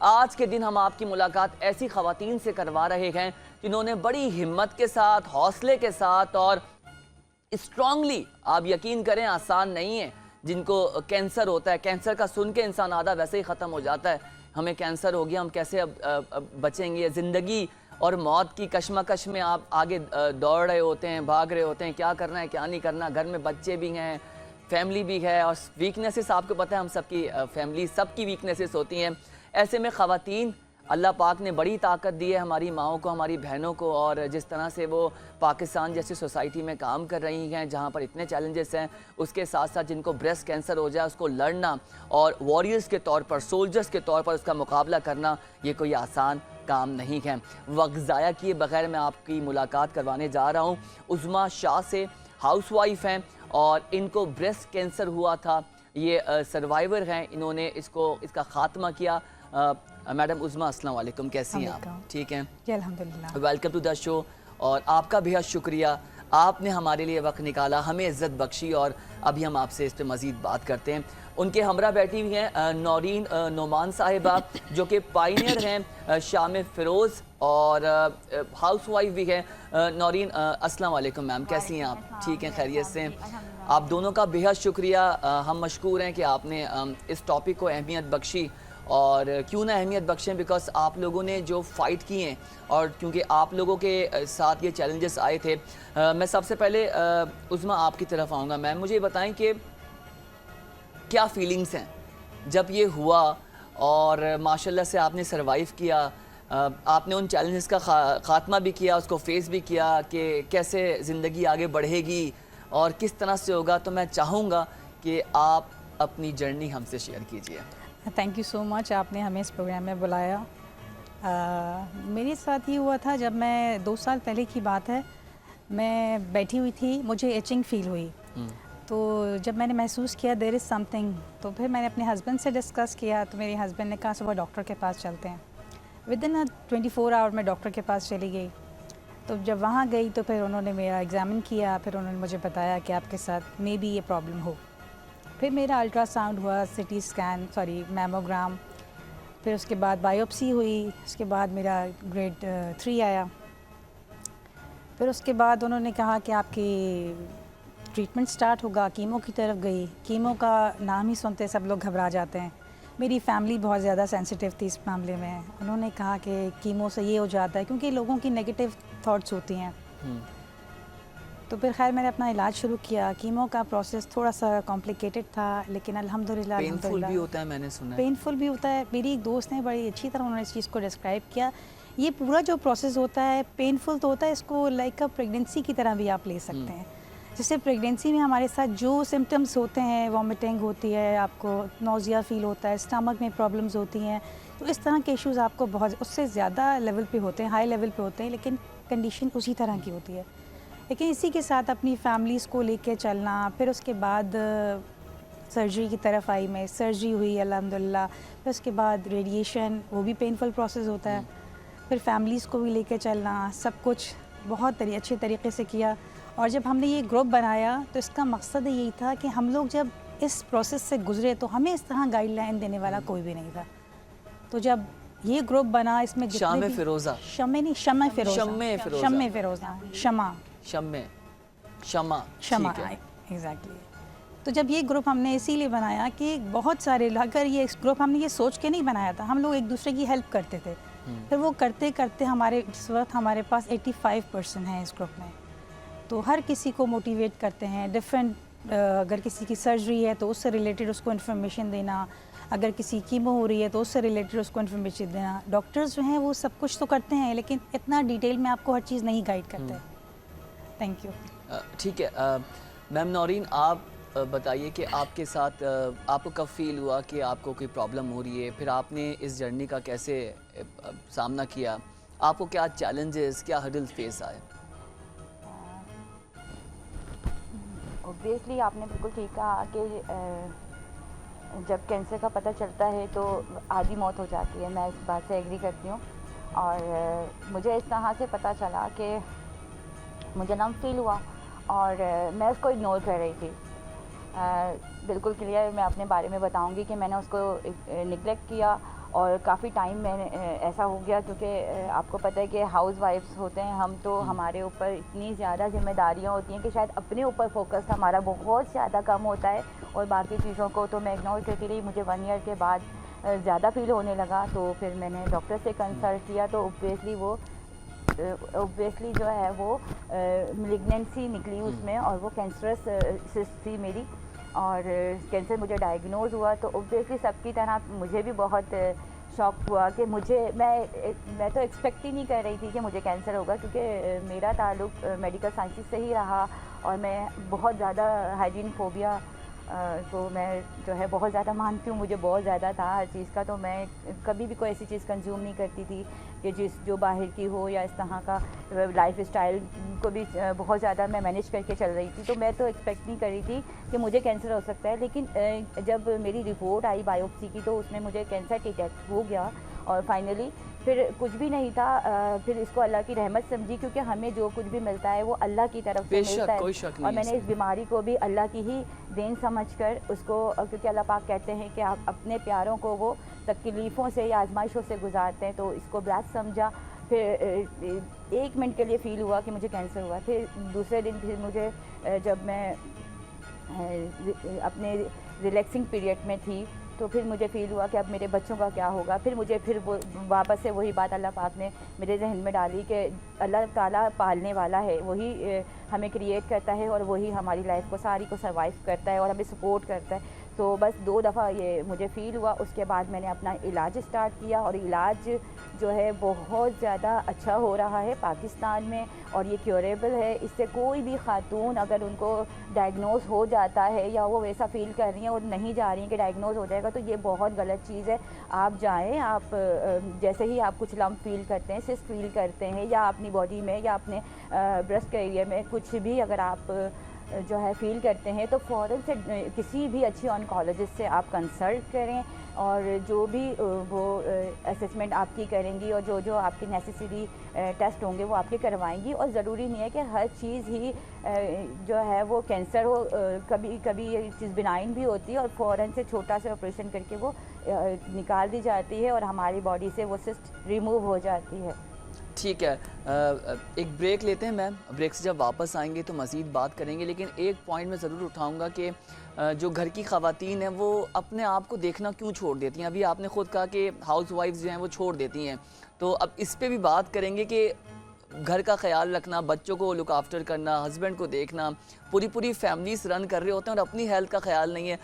आज के दिन हम आपकी मुलाकात ऐसी ख़वातीन से करवा रहे हैं जिन्होंने बड़ी हिम्मत के साथ, हौसले के साथ और स्ट्रांगली, आप यकीन करें आसान नहीं है, जिनको कैंसर होता है, कैंसर का सुन के इंसान आधा वैसे ही ख़त्म हो जाता है, हमें कैंसर हो गया, हम कैसे अब बचेंगे। ज़िंदगी और मौत की कश्मकश में आप आगे दौड़ रहे होते हैं, भाग रहे होते हैं, क्या करना है क्या नहीं करना, घर में बच्चे भी हैं, फैमिली भी है और वीकनेसेस आपको पता है हम सबकी फैमिली सबकी वीकनेसेस होती हैं। ऐसे में ख़वातीन अल्लाह पाक ने बड़ी ताकत दी है हमारी माओं को, हमारी बहनों को, और जिस तरह से वो पाकिस्तान जैसी सोसाइटी में काम कर रही हैं जहाँ पर इतने चैलेंजेस हैं, उसके साथ साथ जिनको ब्रेस्ट कैंसर हो जाए उसको लड़ना और वॉरियर्स के तौर पर, सोल्जर्स के तौर पर उसका मुकाबला करना, ये कोई आसान काम नहीं है। वक्त ज़ाया किए बगैर मैं आपकी मुलाकात करवाने जा रहा हूँ उज़्मा शाह से। हाउसवाइफ हैं और इनको ब्रेस्ट कैंसर हुआ था, ये सर्वाइवर हैं, इन्होंने इसका ख़ात्मा किया। मैडम उज़्मा अस्सलाम वालेकुम, कैसी हैं आप? ठीक हैं, अल्हम्दुलिल्लाह। Welcome to the show. और आपका बेहद शुक्रिया, आपने हमारे लिए वक्त निकाला, हमें इज़्ज़त बख्शी, और अभी हम आपसे इस पर मज़ीद बात करते हैं। उनके हमरा बैठी हुई हैं नौरीन नोमान साहिबा, जो कि पाइनियर हैं शाम फ़िरोज़ और हाउस वाइफ भी है। नौरीन अस्सलाम वालेकुम मैम, कैसी हैं आप? ठीक हैं, खैरियत से? आप दोनों का बेहद शुक्रिया, हम मशकूर हैं कि आपने इस टॉपिक को अहमियत बख्शी। और क्यों ना अहमियत बख्शें, बिकॉज आप लोगों ने जो फ़ाइट किए हैं और क्योंकि आप लोगों के साथ ये चैलेंजेस आए थे। मैं सबसे पहले उज़्मा आपकी तरफ आऊँगा। मैम मुझे बताएं कि क्या फीलिंग्स हैं जब ये हुआ और माशाल्लाह से आपने सरवाइव किया, आपने उन चैलेंजेस का ख़ात्मा भी किया, उसको फेस भी किया कि कैसे ज़िंदगी आगे बढ़ेगी और किस तरह से होगा। तो मैं चाहूँगा कि आप अपनी जर्नी हमसे शेयर कीजिए। थैंक यू सो मच, आपने हमें इस प्रोग्राम में बुलाया। मेरे साथ ये हुआ था, जब मैं 2 साल पहले की बात है, मैं बैठी हुई थी, मुझे एचिंग फील हुई। तो जब मैंने महसूस किया देयर इज़ समथिंग, तो फिर मैंने अपने हस्बैंड से डिस्कस किया, तो मेरे हस्बैंड ने कहा सुबह डॉक्टर के पास चलते हैं। विदिन 24 आवर में डॉक्टर के पास चली गई। तो जब वहाँ गई तो फिर उन्होंने मेरा एग्ज़ामिन किया, फिर उन्होंने मुझे बताया कि आपके साथ मे बी ये प्रॉब्लम हो। फिर मेरा अल्ट्रासाउंड हुआ, सिटी स्कैन, मैमोग्राम, फिर उसके बाद बायोप्सी हुई, उसके बाद मेरा ग्रेड 3 आया। फिर उसके बाद उन्होंने कहा कि आपकी ट्रीटमेंट स्टार्ट होगा, कीमो की तरफ गई। कीमो का नाम ही सुनते सब लोग घबरा जाते हैं। मेरी फैमिली बहुत ज़्यादा सेंसिटिव थी इस मामले में। उन्होंने कहा कि कीमो से ये हो जाता है, क्योंकि लोगों की नेगेटिव थॉट्स होती हैं। तो फिर खैर मैंने अपना इलाज शुरू किया। कीमो का प्रोसेस थोड़ा सा कॉम्प्लिकेटेड था, लेकिन अल्हम्दुलिल्लाह पेनफुल भी होता है, मैंने सुना है। पेनफुल भी होता है। मेरी एक दोस्त ने बड़ी अच्छी तरह उन्होंने इस चीज़ को डिस्क्राइब किया। ये पूरा जो प्रोसेस होता है पेनफुल तो होता है, इसको लाइक अ प्रेगनेंसी की तरह भी आप ले सकते हैं। जैसे प्रेगनेंसी में हमारे साथ जो सिम्टम्स होते हैं, वॉमिटिंग होती है, आपको नोज़िया फील होता है, स्टमक में प्रॉब्लम्स होती हैं, तो इस तरह के इश्यूज़ आपको बहुत उससे ज़्यादा लेवल पे होते हैं, हाई लेवल पे होते हैं, लेकिन कंडीशन उसी तरह की होती है। लेकिन इसी के साथ अपनी फैमिलीज़ को लेके चलना। फिर उसके बाद सर्जरी की तरफ आई मैं, सर्जरी हुई अल्हम्दुलिल्लाह। फिर उसके बाद रेडिएशन, वो भी पेनफुल प्रोसेस होता है। फिर फैमिलीज़ को भी लेके चलना, सब कुछ बहुत अच्छे तरीके से किया। और जब हमने ये ग्रुप बनाया तो इसका मकसद यही था कि हम लोग जब इस प्रोसेस से गुजरे तो हमें इस तरह गाइडलाइन देने वाला कोई भी नहीं था। तो जब ये ग्रुप बना, इसमें शाम फ़िरोज़ा, शमा एग्जैक्टली। तो जब ये ग्रुप हमने इसीलिए बनाया कि बहुत सारे, अगर ये ग्रुप हमने ये सोच के नहीं बनाया था, हम लोग एक दूसरे की हेल्प करते थे। फिर वो करते करते हमारे इस वक्त हमारे पास 85% हैं इस ग्रुप में। तो हर किसी को मोटिवेट करते हैं डिफरेंट, अगर किसी की सर्जरी है तो उससे रिलेटेड उसको इन्फॉर्मेशन देना, अगर किसी कीमो हो रही है तो उससे रिलेटेड उसको इन्फॉर्मेशन देना। डॉक्टर्स जो हैं वो सब कुछ तो करते हैं, लेकिन इतना डिटेल में आपको हर चीज़ नहीं गाइड करते। Thank you. ठीक है मैम नौरीन, आप बताइए कि आपके साथ आपको कब फील हुआ कि आपको कोई प्रॉब्लम हो रही है, फिर आपने इस जर्नी का कैसे सामना किया, आपको क्या चैलेंजेस, क्या हर्डल्स फेस आए? ऑब्वियसली आपने बिल्कुल ठीक कहा कि जब कैंसर का पता चलता है तो आधी मौत हो जाती है। मैं इस बात से एग्री करती हूँ। और मुझे इस तरह से पता चला कि मुझे नम फील हुआ और मैं उसको इग्नोर कर रही थी। बिल्कुल क्लियर मैं अपने बारे में बताऊंगी कि मैंने उसको निगलेक्ट किया और काफ़ी टाइम मैंने ऐसा हो गया क्योंकि आपको पता है कि हाउस वाइफ्स होते हैं हम, तो हमारे ऊपर इतनी ज़्यादा जिम्मेदारियां होती हैं कि शायद अपने ऊपर फोकस हमारा बहुत ज़्यादा कम होता है और बाकी चीज़ों को तो मैं इग्नोर करती रही। मुझे 1 ईयर के बाद ज़्यादा फील होने लगा, तो फिर मैंने डॉक्टर से कंसल्ट किया, तो ऑब्वियसली जो है वो मिलिग्नेंसी निकली उसमें और वो कैंसरस सिस्ट थी मेरी, और कैंसर मुझे डायग्नोज हुआ। तो ऑब्वियसली सबकी तरह मुझे भी बहुत शॉक हुआ कि मैं तो एक्सपेक्ट ही नहीं कर रही थी कि मुझे कैंसर होगा, क्योंकि मेरा ताल्लुक मेडिकल साइंसेस से ही रहा और मैं बहुत ज़्यादा हाइजीन फोबिया तो मैं जो है बहुत ज़्यादा मानती हूँ, मुझे बहुत ज़्यादा था हर चीज़ का। तो मैं कभी भी कोई ऐसी चीज़ कंज्यूम नहीं करती थी कि जो बाहर की हो या इस तरह का लाइफ स्टाइल को भी बहुत ज़्यादा मैं मैनेज करके चल रही थी। तो मैं तो एक्सपेक्ट नहीं कर रही थी कि मुझे कैंसर हो सकता है, लेकिन जब मेरी रिपोर्ट आई बायोप्सी की तो उसमें मुझे कैंसर डिटेक्ट हो गया और फाइनली फिर कुछ भी नहीं था। फिर इसको अल्लाह की रहमत समझी, क्योंकि हमें जो कुछ भी मिलता है वो अल्लाह की तरफ से मिलता है, और मैंने इस बीमारी को भी अल्लाह की ही देन समझकर उसको, क्योंकि अल्लाह पाक कहते हैं कि आप अपने प्यारों को वो तकलीफ़ों से या आजमाइशों से गुजारते हैं, तो इसको ब्लास्ट समझा। फिर 1 मिनट के लिए फ़ील हुआ कि मुझे कैंसर हुआ। फिर दूसरे दिन फिर मुझे जब मैं अपने रिलैक्सिंग पीरियड में थी तो फिर मुझे फ़ील हुआ कि अब मेरे बच्चों का क्या होगा। फिर मुझे फिर वो वापस से वही बात अल्लाह पाक ने मेरे जहन में डाली कि अल्लाह ताला पालने वाला है, वही हमें क्रिएट करता है और वही हमारी लाइफ को सारी को सर्वाइव करता है और हमें सपोर्ट करता है। तो बस 2 दफ़ा ये मुझे फ़ील हुआ। उसके बाद मैंने अपना इलाज स्टार्ट किया और इलाज जो है बहुत ज़्यादा अच्छा हो रहा है पाकिस्तान में, और ये क्योरेबल है। इससे कोई भी खातून अगर उनको डायग्नोज हो जाता है या वो वैसा फ़ील कर रही हैं और नहीं जा रही हैं कि डायग्नोज हो जाएगा, तो ये बहुत गलत चीज़ है। आप जाएँ, आप जैसे ही आप कुछ लम्प फील करते हैं, सिस्ट फील करते हैं, या अपनी बॉडी में या अपने ब्रेस्ट के एरिया में कुछ भी अगर आप जो है फ़ील करते हैं, तो फ़ौरन से किसी भी अच्छी ऑन्कोलॉजिस्ट से आप कंसल्ट करें, और जो भी वो असेसमेंट आपकी करेंगी और जो आपके नेसेसरी टेस्ट होंगे वो आपके करवाएंगी। और ज़रूरी नहीं है कि हर चीज़ ही जो है वो कैंसर हो, कभी कभी ये चीज़ बिनाइन भी होती है और फ़ौरन से छोटा सा ऑपरेशन करके वो निकाल दी जाती है और हमारी बॉडी से वो सिस्ट रिमूव हो जाती है। ठीक है, एक ब्रेक लेते हैं मैम। ब्रेक से जब वापस आएंगे तो मज़ीद बात करेंगे, लेकिन एक पॉइंट मैं ज़रूर उठाऊंगा कि जो घर की ख़वातीन हैं वो अपने आप को देखना क्यों छोड़ देती हैं। अभी आपने ख़ुद कहा कि हाउस वाइफ्स जो हैं वो छोड़ देती हैं, तो अब इस पे भी बात करेंगे कि घर का ख्याल रखना, बच्चों को लुक आफ्टर करना, हस्बैंड को देखना, पूरी फैमिलीज रन कर रहे होते हैं और अपनी हेल्थ का ख्याल नहीं है।